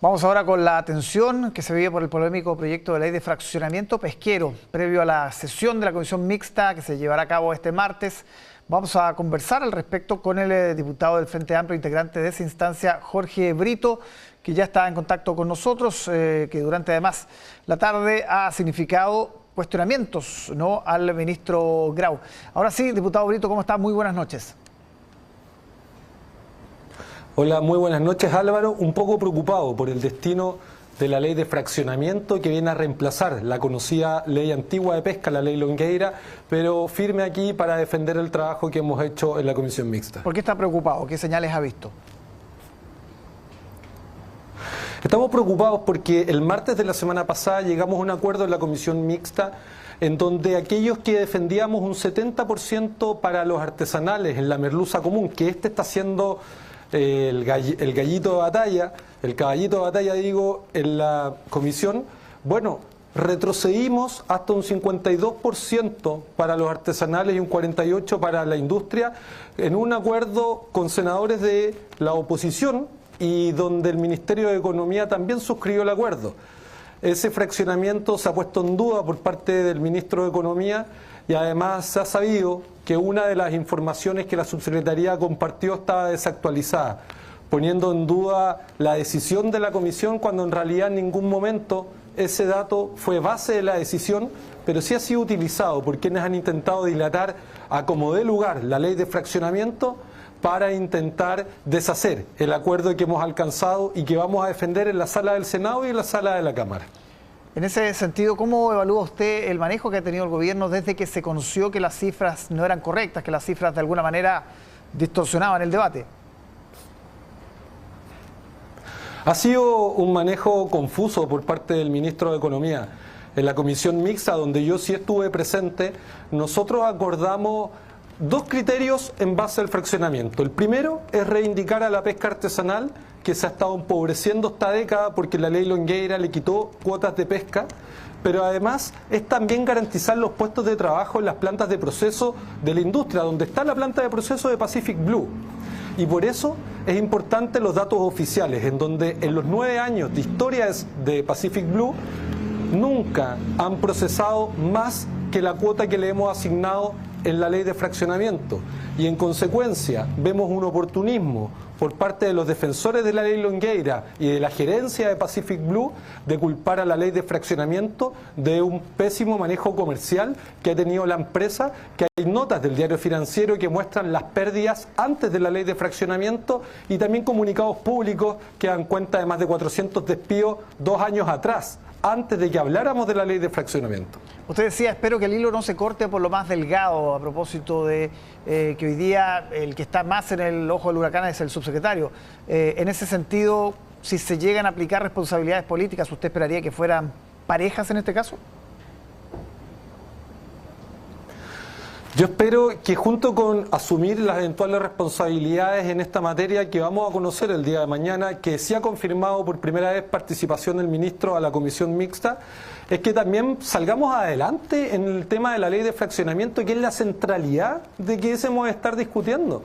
Vamos ahora con la atención que se vive por el polémico proyecto de ley de fraccionamiento pesquero. Previo a la sesión de la comisión mixta que se llevará a cabo este martes, vamos a conversar al respecto con el diputado del Frente Amplio, integrante de esa instancia, Jorge Brito, que ya está en contacto con nosotros, que durante además la tarde ha significado cuestionamientos, ¿no?, al ministro Grau. Ahora sí, diputado Brito, ¿cómo está? Muy buenas noches. Hola, muy buenas noches, Álvaro. Un poco preocupado por el destino de la ley de fraccionamiento que viene a reemplazar la conocida ley antigua de pesca, la ley Longueira, pero firme aquí para defender el trabajo que hemos hecho en la comisión mixta. ¿Por qué está preocupado? ¿Qué señales ha visto? Estamos preocupados porque el martes de la semana pasada llegamos a un acuerdo en la comisión mixta en donde aquellos que defendíamos un 70% para los artesanales en la merluza común, que está siendo el gallito de batalla, el caballito de batalla, digo, en la comisión, bueno, retrocedimos hasta un 52% para los artesanales y un 48% para la industria, en un acuerdo con senadores de la oposición y donde el Ministerio de Economía también suscribió el acuerdo. Ese fraccionamiento se ha puesto en duda por parte del ministro de Economía y además se ha sabido que una de las informaciones que la subsecretaría compartió estaba desactualizada, poniendo en duda la decisión de la comisión cuando en realidad en ningún momento ese dato fue base de la decisión, pero sí ha sido utilizado por quienes han intentado dilatar a como dé lugar la ley de fraccionamiento para intentar deshacer el acuerdo que hemos alcanzado y que vamos a defender en la sala del Senado y en la sala de la Cámara. En ese sentido, ¿cómo evalúa usted el manejo que ha tenido el gobierno desde que se conoció que las cifras no eran correctas, que las cifras de alguna manera distorsionaban el debate? Ha sido un manejo confuso por parte del ministro de Economía. En la comisión mixta, donde yo sí estuve presente, nosotros acordamos dos criterios en base al fraccionamiento. El primero es reivindicar a la pesca artesanal, que se ha estado empobreciendo esta década porque la ley Longueira le quitó cuotas de pesca, pero además es también garantizar los puestos de trabajo en las plantas de proceso de la industria, donde está la planta de proceso de Pacific Blue. Y por eso es importante los datos oficiales, en donde en los 9 años de historia de Pacific Blue nunca han procesado más que la cuota que le hemos asignado en la ley de fraccionamiento. Y en consecuencia vemos un oportunismo por parte de los defensores de la ley Longueira y de la gerencia de Pacific Blue de culpar a la ley de fraccionamiento de un pésimo manejo comercial que ha tenido la empresa, que hay notas del diario financiero que muestran las pérdidas antes de la ley de fraccionamiento y también comunicados públicos que dan cuenta de más de 400 despidos 2 años atrás, antes de que habláramos de la ley de fraccionamiento. Usted decía, espero que el hilo no se corte por lo más delgado, a propósito de que hoy día el que está más en el ojo del huracán es el subsecretario. En ese sentido, si se llegan a aplicar responsabilidades políticas, ¿usted esperaría que fueran parejas en este caso? Yo espero que junto con asumir las eventuales responsabilidades en esta materia que vamos a conocer el día de mañana, que sí ha confirmado por primera vez participación del ministro a la comisión mixta, es que también salgamos adelante en el tema de la ley de fraccionamiento, que es la centralidad de que debemos estar discutiendo.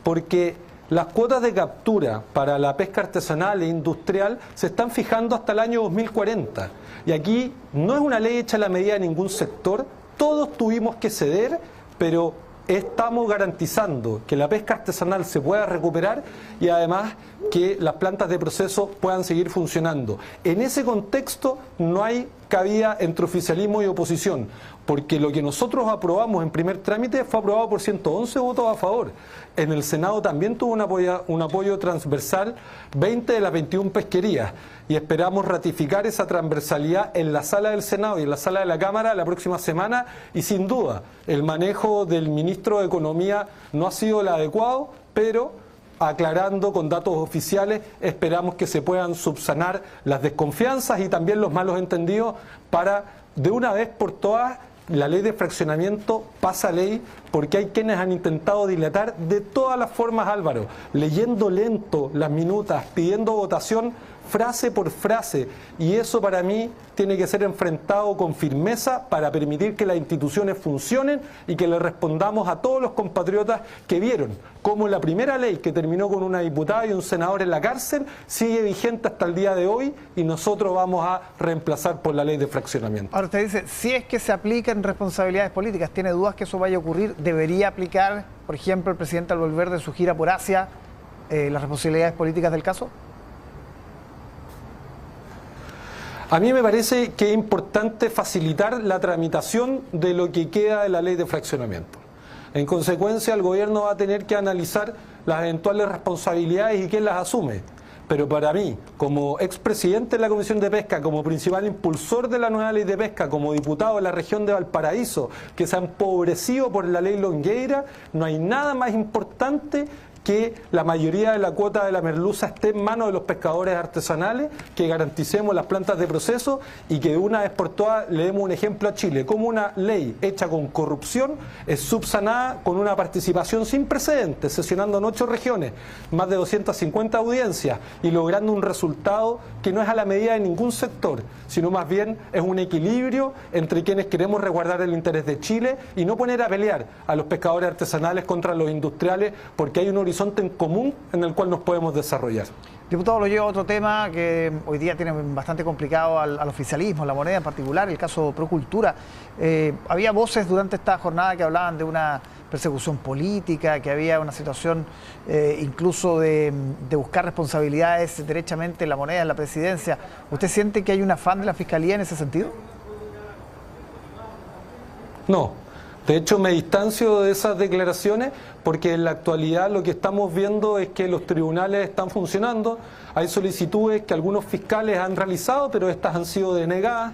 Porque las cuotas de captura para la pesca artesanal e industrial se están fijando hasta el año 2040. Y aquí no es una ley hecha a la medida de ningún sector, todos tuvimos que ceder, pero estamos garantizando que la pesca artesanal se pueda recuperar y además que las plantas de proceso puedan seguir funcionando. En ese contexto no hay cabida entre oficialismo y oposición, porque lo que nosotros aprobamos en primer trámite fue aprobado por 111 votos a favor. En el Senado también tuvo un apoyo transversal, 20 de las 21 pesquerías, y esperamos ratificar esa transversalidad en la sala del Senado y en la sala de la Cámara la próxima semana, y sin duda el manejo del ministro de Economía no ha sido el adecuado, pero aclarando con datos oficiales, esperamos que se puedan subsanar las desconfianzas y también los malos entendidos para, de una vez por todas, la ley de fraccionamiento pasa ley, porque hay quienes han intentado dilatar de todas las formas, Álvaro, leyendo lento las minutas, pidiendo votación frase por frase, y eso para mí tiene que ser enfrentado con firmeza para permitir que las instituciones funcionen y que le respondamos a todos los compatriotas que vieron cómo la primera ley que terminó con una diputada y un senador en la cárcel sigue vigente hasta el día de hoy y nosotros vamos a reemplazar por la ley de fraccionamiento. Ahora usted dice, si es que se aplican responsabilidades políticas, ¿tiene dudas que eso vaya a ocurrir? ¿Debería aplicar, por ejemplo, el presidente al volver de su gira por Asia las responsabilidades políticas del caso? A mí me parece que es importante facilitar la tramitación de lo que queda de la ley de fraccionamiento. En consecuencia, el gobierno va a tener que analizar las eventuales responsabilidades y quién las asume. Pero para mí, como expresidente de la Comisión de Pesca, como principal impulsor de la nueva ley de pesca, como diputado de la región de Valparaíso, que se ha empobrecido por la ley Longueira, no hay nada más importante que la mayoría de la cuota de la merluza esté en manos de los pescadores artesanales, que garanticemos las plantas de proceso y que de una vez por todas le demos un ejemplo a Chile, como una ley hecha con corrupción es subsanada con una participación sin precedentes, sesionando en 8 regiones, más de 250 audiencias y logrando un resultado que no es a la medida de ningún sector, sino más bien es un equilibrio entre quienes queremos resguardar el interés de Chile y no poner a pelear a los pescadores artesanales contra los industriales, porque hay un horizonte en común en el cual nos podemos desarrollar. Diputado, lo llevo a otro tema que hoy día tiene bastante complicado al oficialismo, la moneda en particular, el caso Procultura. Había voces durante esta jornada que hablaban de una persecución política, que había una situación incluso de buscar responsabilidades derechamente en la moneda, en la presidencia. ¿Usted siente que hay un afán de la Fiscalía en ese sentido? No. De hecho, me distancio de esas declaraciones porque en la actualidad lo que estamos viendo es que los tribunales están funcionando. Hay solicitudes que algunos fiscales han realizado, pero estas han sido denegadas.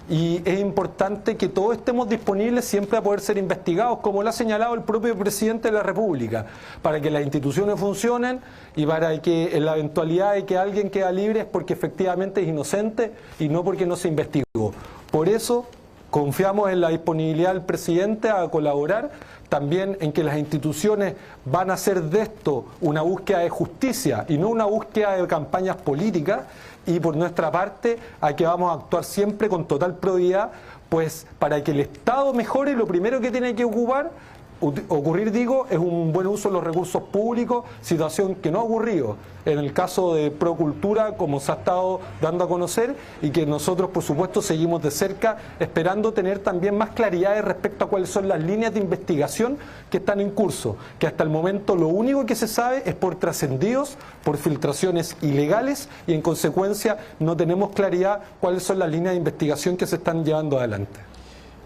Y es importante que todos estemos disponibles siempre a poder ser investigados, como lo ha señalado el propio presidente de la República, para que las instituciones funcionen y para que en la eventualidad de que alguien queda libre es porque efectivamente es inocente y no porque no se investigó. Por eso confiamos en la disponibilidad del presidente a colaborar, también en que las instituciones van a hacer de esto una búsqueda de justicia y no una búsqueda de campañas políticas, y por nuestra parte a que vamos a actuar siempre con total probidad, pues para que el Estado mejore, lo primero que tiene que ocurrir, es un buen uso de los recursos públicos, situación que no ha ocurrido en el caso de Procultura, como se ha estado dando a conocer, y que nosotros, por supuesto, seguimos de cerca, esperando tener también más claridad respecto a cuáles son las líneas de investigación que están en curso, que hasta el momento lo único que se sabe es por trascendidos, por filtraciones ilegales, y en consecuencia no tenemos claridad cuáles son las líneas de investigación que se están llevando adelante.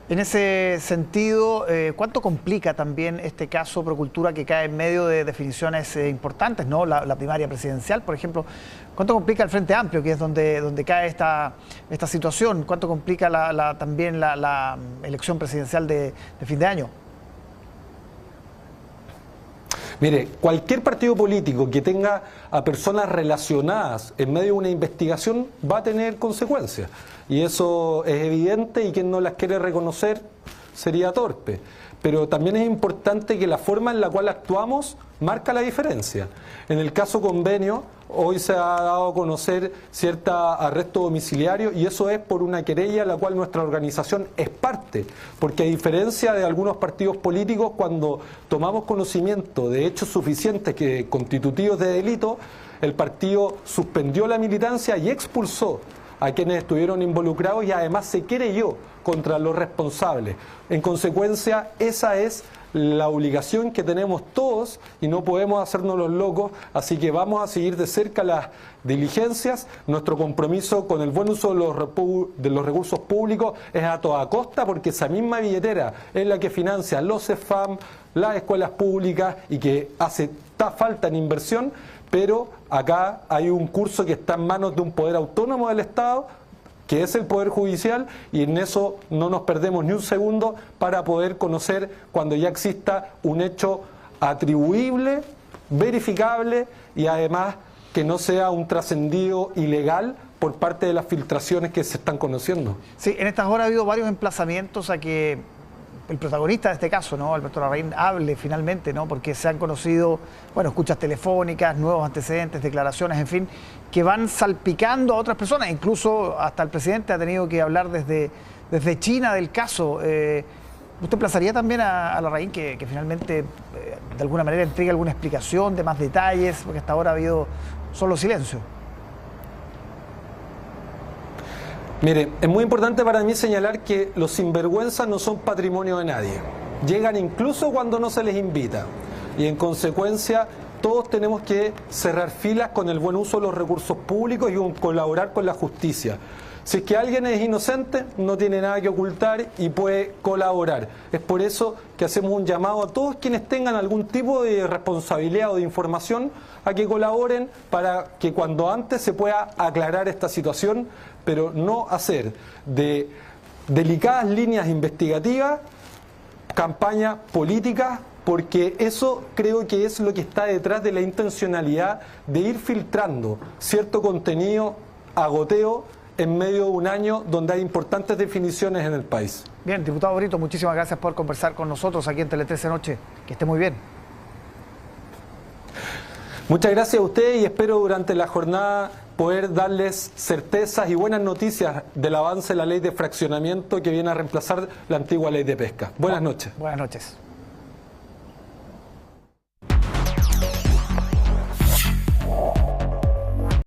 En ese sentido, ¿cuánto complica también este caso Procultura que cae en medio de definiciones importantes, ¿no? La primaria presidencial, por ejemplo? ¿Cuánto complica el Frente Amplio, que es donde cae esta situación? ¿Cuánto complica también la elección presidencial de fin de año? Mire, cualquier partido político que tenga a personas relacionadas en medio de una investigación va a tener consecuencias. Y eso es evidente, y quien no las quiere reconocer sería torpe. Pero también es importante que la forma en la cual actuamos marca la diferencia. En el caso Convenio, hoy se ha dado a conocer cierto arresto domiciliario, y eso es por una querella a la cual nuestra organización es parte, porque a diferencia de algunos partidos políticos, cuando tomamos conocimiento de hechos suficientes que constitutivos de delito, el partido suspendió la militancia y expulsó a quienes estuvieron involucrados, y además se querelló contra los responsables. En consecuencia, esa es la obligación que tenemos todos y no podemos hacernos los locos, así que vamos a seguir de cerca las diligencias. Nuestro compromiso con el buen uso de los recursos públicos es a toda costa, porque esa misma billetera es la que financia los CEFAM, las escuelas públicas, y que hace falta en inversión, pero acá hay un curso que está en manos de un poder autónomo del Estado, que es el Poder Judicial, y en eso no nos perdemos ni un segundo para poder conocer cuando ya exista un hecho atribuible, verificable, y además que no sea un trascendido ilegal por parte de las filtraciones que se están conociendo. Sí, en estas horas ha habido varios emplazamientos a que el protagonista de este caso, ¿no? Alberto Larraín, hable finalmente, ¿no? Porque se han conocido, bueno, escuchas telefónicas, nuevos antecedentes, declaraciones, en fin, que van salpicando a otras personas. Incluso hasta el presidente ha tenido que hablar desde China del caso. ¿Usted emplazaría también a Larraín que finalmente, de alguna manera, entregue alguna explicación de más detalles? Porque hasta ahora ha habido solo silencio. Mire, es muy importante para mí señalar que los sinvergüenzas no son patrimonio de nadie. Llegan incluso cuando no se les invita. Y en consecuencia, todos tenemos que cerrar filas con el buen uso de los recursos públicos y colaborar con la justicia. Si es que alguien es inocente, no tiene nada que ocultar y puede colaborar. Es por eso que hacemos un llamado a todos quienes tengan algún tipo de responsabilidad o de información a que colaboren para que cuando antes se pueda aclarar esta situación, pero no hacer de delicadas líneas investigativas campaña política, porque eso creo que es lo que está detrás de la intencionalidad de ir filtrando cierto contenido a goteo en medio de un año donde hay importantes definiciones en el país. Bien, diputado Brito, muchísimas gracias por conversar con nosotros aquí en Tele 13 Noche. Que esté muy bien. Muchas gracias a ustedes y espero durante la jornada poder darles certezas y buenas noticias del avance de la ley de fraccionamiento que viene a reemplazar la antigua ley de pesca. Buenas noches. Buenas noches.